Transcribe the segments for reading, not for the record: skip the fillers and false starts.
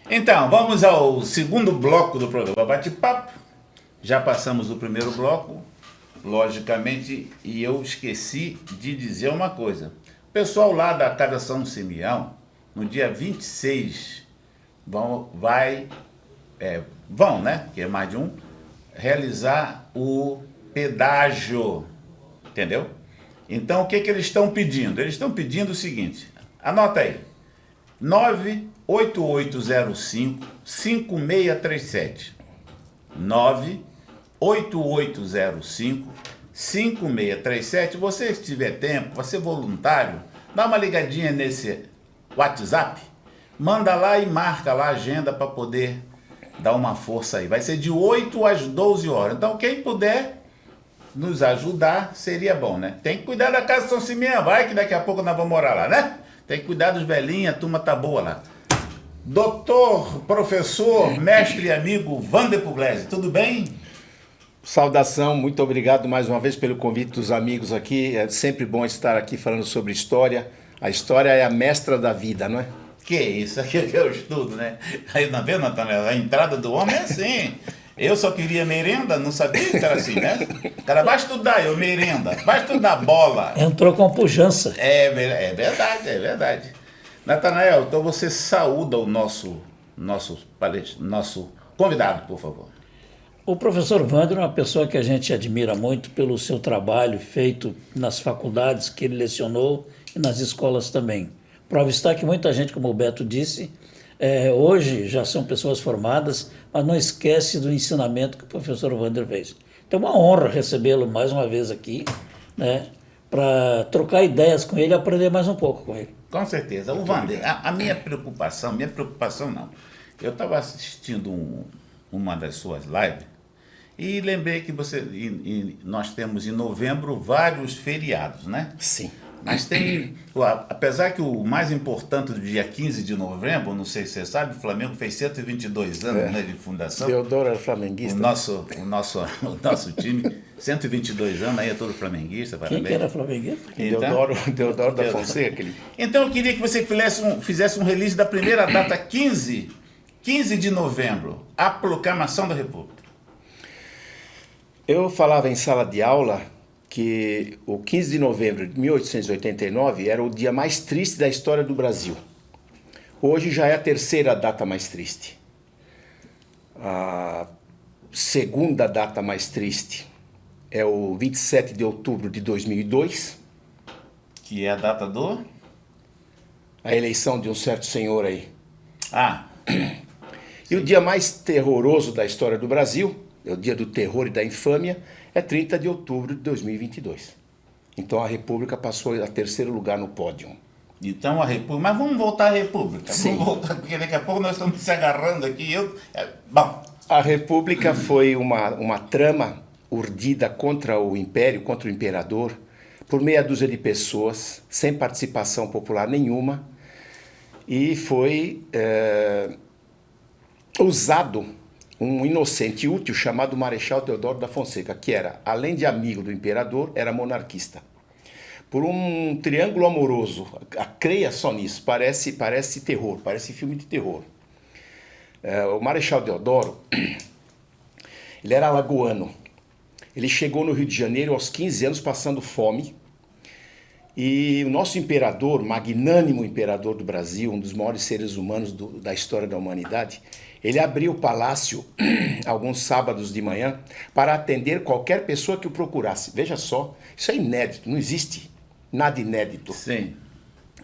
Então, vamos ao segundo bloco do programa Bate-Papo. Já passamos o primeiro bloco, logicamente, e eu esqueci de dizer uma coisa. O pessoal lá da Casa São Simeão, no dia 26, vão, né, que é mais de um, realizar o pedágio, entendeu? Então, o que eles estão pedindo? Eles estão pedindo o seguinte, anota aí, 98805-5637. 98805-5637. Você, se tiver tempo, você voluntário, dá uma ligadinha nesse WhatsApp, manda lá e marca lá a agenda para poder dar uma força aí. Vai ser de 8 às 12 horas. Então, quem puder nos ajudar, seria bom, né? Tem que cuidar da Casa São Simeão, vai que daqui a pouco nós vamos morar lá, né? Tem que cuidar dos velhinhos, a turma tá boa lá. Doutor, professor, mestre e amigo Wander Pugliese, tudo bem? Saudação, muito obrigado mais uma vez pelo convite dos amigos aqui. É sempre bom estar aqui falando sobre história. A história é a mestra da vida, não é? Que isso, aqui é que eu estudo, né? Aí, tá vendo, Nathanael? A entrada do homem é assim. Eu só queria merenda, não sabia que era assim, né? O cara vai estudar, eu merenda. Vai estudar bola. Entrou com pujança. É verdade, é verdade. Nathanael, então você saúda o nosso convidado, por favor. O professor Wander é uma pessoa que a gente admira muito pelo seu trabalho feito nas faculdades que ele lecionou e nas escolas também. Prova está que muita gente, como o Beto disse, hoje já são pessoas formadas, mas não esquece do ensinamento que o professor Wander fez. Então é uma honra recebê-lo mais uma vez aqui, né, para trocar ideias com ele e aprender mais um pouco com ele. Com certeza. O Wander, a minha preocupação não, eu estava assistindo uma das suas lives e lembrei que nós temos em novembro vários feriados, né? Sim. Mas tem, apesar que o mais importante do dia 15 de novembro, não sei se você sabe, o Flamengo fez 122 anos, né, de fundação. Deodoro era flamenguista. O nosso time, 122 anos, aí é todo flamenguista, parabéns. Quem que era flamenguista? Então, Deodoro da Fonseca. Então eu queria que você fizesse um release da primeira data, 15 de novembro, a proclamação da República. Eu falava em sala de aula que o 15 de novembro de 1889 era o dia mais triste da história do Brasil. Hoje já é a terceira data mais triste. A segunda data mais triste é o 27 de outubro de 2002. Que é a data a eleição de um certo senhor aí. E o dia mais terroroso da história do Brasil, é o dia do terror e da infâmia, é 30 de outubro de 2022. Então a República passou a terceiro lugar no pódio. Então a República... Mas vamos voltar à República. Sim. Vamos voltar, porque daqui a pouco nós estamos se agarrando aqui. Bom. A República foi uma trama urdida contra o Império, contra o Imperador, por meia dúzia de pessoas, sem participação popular nenhuma, e foi usado um inocente útil chamado Marechal Deodoro da Fonseca, que era, além de amigo do imperador, era monarquista. Por um triângulo amoroso, creia só nisso, parece terror, parece filme de terror. O Marechal Deodoro, ele era alagoano. Ele chegou no Rio de Janeiro aos 15 anos passando fome, e o nosso imperador, magnânimo imperador do Brasil, um dos maiores seres humanos da história da humanidade, ele abriu o palácio alguns sábados de manhã para atender qualquer pessoa que o procurasse. Veja só, isso é inédito, não existe nada inédito. Sim.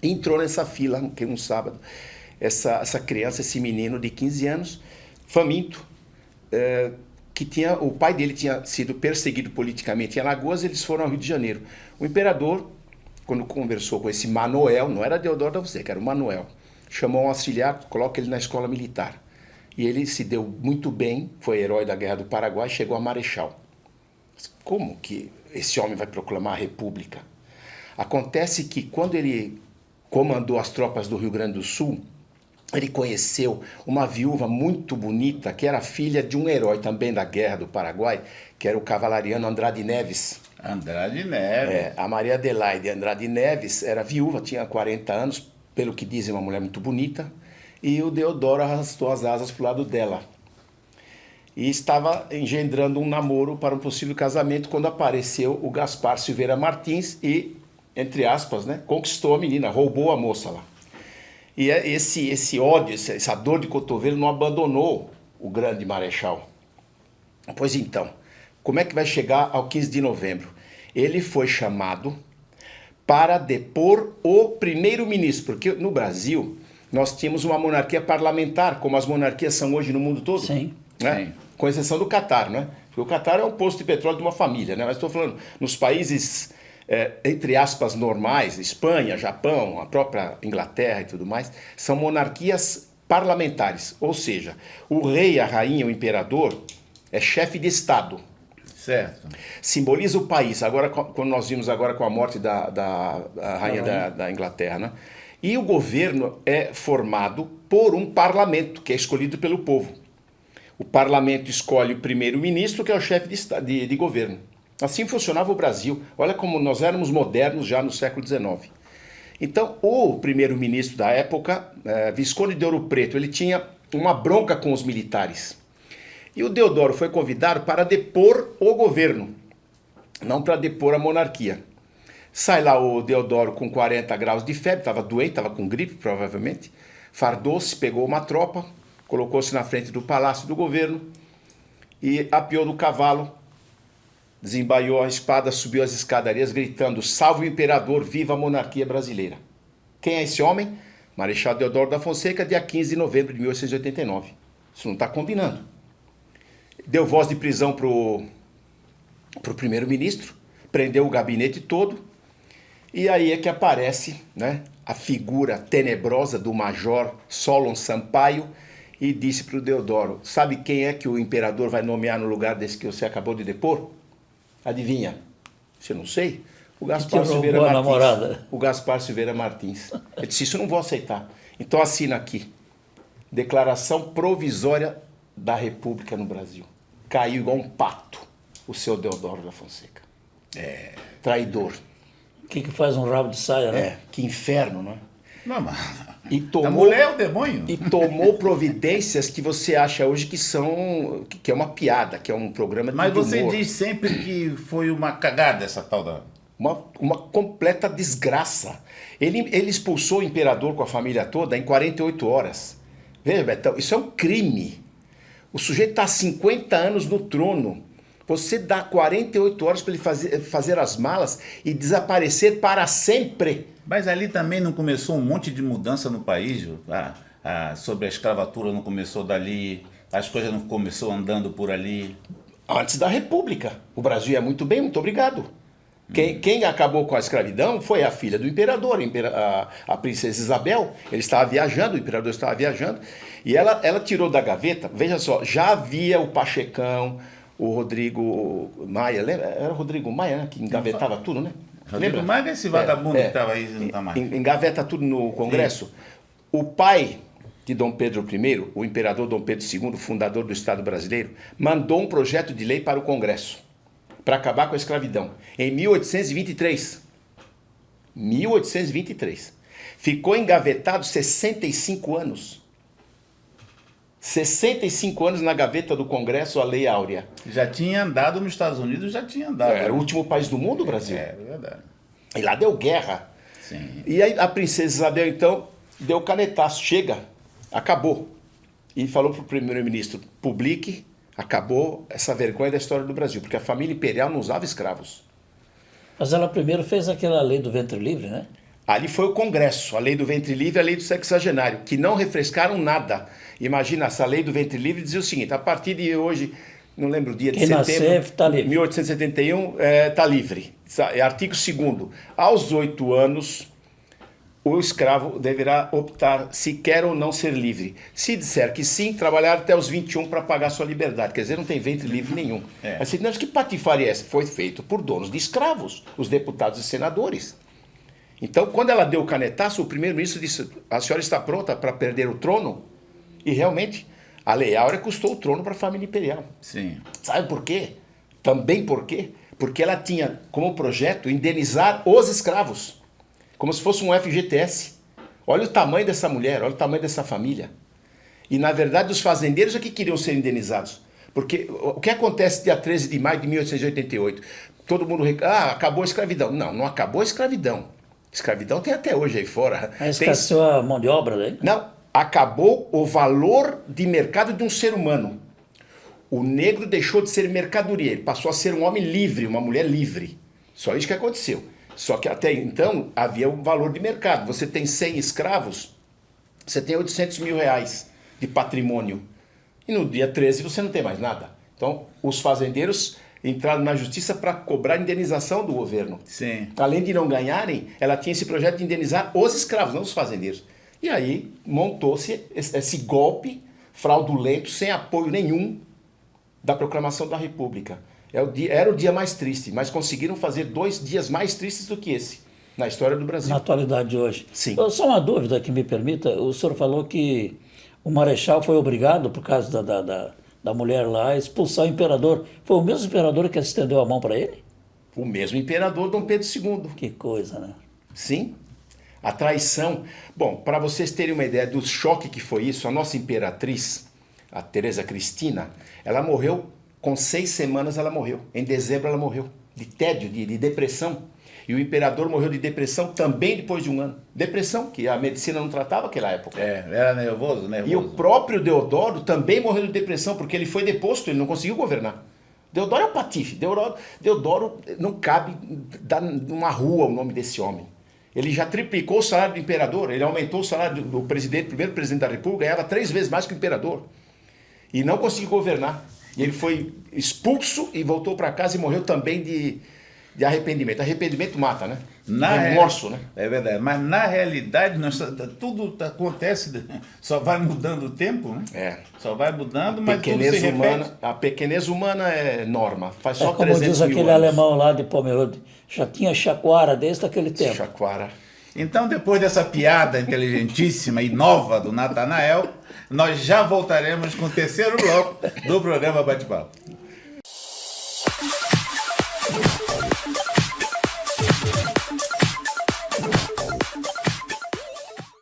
Entrou nessa fila, um sábado, essa criança, esse menino de 15 anos, faminto, o pai dele tinha sido perseguido politicamente em Alagoas, eles foram ao Rio de Janeiro. O imperador, quando conversou com esse Manuel, não era Deodoro da Fonseca, era o Manuel, chamou um auxiliar, coloca ele na escola militar. E ele se deu muito bem, foi herói da Guerra do Paraguai, chegou a marechal. Como que esse homem vai proclamar a República? Acontece que quando ele comandou as tropas do Rio Grande do Sul, ele conheceu uma viúva muito bonita, que era filha de um herói também da Guerra do Paraguai, que era o cavalariano Andrade Neves. Andrade Neves. A Maria Adelaide Andrade Neves era viúva, tinha 40 anos, pelo que dizem, uma mulher muito bonita, e o Deodoro arrastou as asas para o lado dela. E estava engendrando um namoro para um possível casamento quando apareceu o Gaspar Silveira Martins e, entre aspas, né, conquistou a menina, roubou a moça lá. E esse ódio, essa dor de cotovelo não abandonou o grande Marechal. Pois então, como é que vai chegar ao 15 de novembro? Ele foi chamado para depor o primeiro-ministro, porque no Brasil nós tínhamos uma monarquia parlamentar, como as monarquias são hoje no mundo todo. Sim. Né? Sim. Com exceção do Catar, né? Porque o Catar é um posto de petróleo de uma família, né? Mas estou falando nos países, entre aspas, normais, Espanha, Japão, a própria Inglaterra e tudo mais, são monarquias parlamentares. Ou seja, o rei, a rainha, o imperador é chefe de Estado. Certo. Simboliza o país. Agora, quando nós vimos agora com a morte da rainha da Inglaterra, né? E o governo é formado por um parlamento, que é escolhido pelo povo. O parlamento escolhe o primeiro-ministro, que é o chefe de governo. Assim funcionava o Brasil. Olha como nós éramos modernos já no século XIX. Então, o primeiro-ministro da época, Visconde de Ouro Preto, ele tinha uma bronca com os militares. E o Deodoro foi convidado para depor o governo, não para depor a monarquia. Sai lá o Deodoro com 40 graus de febre, estava doente, estava com gripe provavelmente, fardou-se, pegou uma tropa, colocou-se na frente do palácio do governo e apeou do cavalo, desembaiou a espada, subiu as escadarias gritando: "Salve o imperador, viva a monarquia brasileira". Quem é esse homem? Marechal Deodoro da Fonseca, dia 15 de novembro de 1889. Isso não está combinando. Deu voz de prisão pro primeiro-ministro, prendeu o gabinete todo, e aí é que aparece, né, a figura tenebrosa do major Solon Sampaio, e disse para o Deodoro: sabe quem é que o imperador vai nomear no lugar desse que você acabou de depor? Adivinha? Você não sei? O Gaspar Silveira Martins. Namorada. O Gaspar Silveira Martins. Eu disse: isso eu não vou aceitar. Então assina aqui. Declaração provisória da República no Brasil. Caiu igual um pato o seu Deodoro da Fonseca. Traidor. O que faz um rabo de saia, né? Que inferno, não é? Não, mas E a tomou, mulher é o demônio. e tomou providências que você acha hoje que é uma piada, que é um programa de Mas humor. você diz sempre que foi uma cagada essa tal da... Uma completa desgraça. Ele expulsou o imperador com a família toda em 48 horas. Veja, Betão, isso é um crime. O sujeito está há 50 anos no trono. Você dá 48 horas para ele fazer as malas e desaparecer para sempre. Mas ali também não começou um monte de mudança no país, Ju? Sobre a escravatura não começou dali, as coisas não começou andando por ali. Antes da República. O Brasil ia muito bem, muito obrigado. Quem acabou com a escravidão foi a filha do imperador, a princesa Isabel. Ele estava viajando, o imperador estava viajando, e ela tirou da gaveta, veja só, já havia o Pachecão, o Rodrigo Maia, lembra? Era o Rodrigo Maia, né? Que engavetava tudo, né? Rodrigo Maia é esse vagabundo que estava aí, não está mais. Engaveta tudo no Congresso. Sim. O pai de Dom Pedro I, o imperador Dom Pedro II, fundador do Estado brasileiro, mandou um projeto de lei para o Congresso para acabar com a escravidão, em 1823. 1823. Ficou engavetado 65 anos. 65 anos na gaveta do Congresso, a Lei Áurea. Já tinha andado nos Estados Unidos, já tinha andado. Era o último país do mundo, o Brasil. É verdade. E lá deu guerra. Sim. E aí a princesa Isabel, então, deu canetaço. Chega, acabou. E falou para o primeiro-ministro: publique, acabou essa vergonha da história do Brasil, porque a família imperial não usava escravos. Mas ela primeiro fez aquela lei do ventre livre, né? Ali foi o Congresso, a lei do ventre livre e a lei do sexagenário, que não refrescaram nada. Imagina, essa lei do ventre livre dizia o seguinte: a partir de hoje, não lembro o dia de setembro, tá livre. 1871, está livre. Artigo 2º, aos 8 anos, o escravo deverá optar se quer ou não ser livre. Se disser que sim, trabalhar até os 21 para pagar sua liberdade. Quer dizer, não tem ventre livre nenhum. Assim, mas que patifaria é essa? Foi feito por donos de escravos, os deputados e senadores. Então, quando ela deu o canetaço, o primeiro-ministro disse: a senhora está pronta para perder o trono? E realmente, a Lei Áurea custou o trono para a família imperial. Sim. Sabe por quê? Também por quê? porque ela tinha como projeto indenizar os escravos, como se fosse um FGTS. Olha o tamanho dessa mulher, olha o tamanho dessa família. E, na verdade, os fazendeiros é que queriam ser indenizados. Porque o que acontece dia 13 de maio de 1888? Todo mundo acabou a escravidão. Não, não acabou a escravidão. Escravidão tem até hoje aí fora. Mas escassou a mão de obra daí? Não, acabou o valor de mercado de um ser humano. O negro deixou de ser mercadoria, ele passou a ser um homem livre, uma mulher livre. Só isso que aconteceu. Só que até então havia um valor de mercado. Você tem 100 escravos, você tem 800 mil reais de patrimônio. E no dia 13 você não tem mais nada. Então, os fazendeiros entraram na justiça para cobrar indenização do governo. Sim. Além de não ganharem, ela tinha esse projeto de indenizar os escravos, não os fazendeiros. E aí montou-se esse golpe fraudulento, sem apoio nenhum da proclamação da República. Era o dia mais triste, mas conseguiram fazer 2 dias mais tristes do que esse, na história do Brasil. Na atualidade de hoje. Sim. Só uma dúvida que me permita, o senhor falou que o Marechal foi obrigado, por causa da mulher lá, a expulsar o imperador. Foi o mesmo imperador que estendeu a mão para ele? O mesmo imperador Dom Pedro II. Que coisa, né? Sim. A traição. Bom, para vocês terem uma ideia do choque que foi isso, a nossa imperatriz, a Teresa Cristina, ela morreu com 6 semanas, ela morreu. Em dezembro ela morreu. De tédio, de depressão. E o imperador morreu de depressão também depois de 1 ano. Depressão, que a medicina não tratava naquela época. Era nervoso. E o próprio Deodoro também morreu de depressão, porque ele foi deposto, ele não conseguiu governar. Deodoro é um patife. Deodoro não cabe dar numa rua o nome desse homem. Ele já triplicou o salário do imperador, ele aumentou o salário do presidente, primeiro presidente da República, ganhava 3 vezes mais que o imperador. E não conseguiu governar. E ele foi expulso e voltou para casa e morreu também de arrependimento. Arrependimento mata, né? Remorso, né? É verdade. Mas na realidade, tudo acontece, só vai mudando o tempo, né? É. Só vai mudando, mas tudo se repete. A pequenez humana é norma. Faz só como 300 diz mil aquele anos. alemão lá de Pomerode, já tinha chacoara desde aquele tempo. Chacoara. Então, depois dessa piada inteligentíssima e nova do Natanael, nós já voltaremos com o 3º bloco do programa Bate-Papo.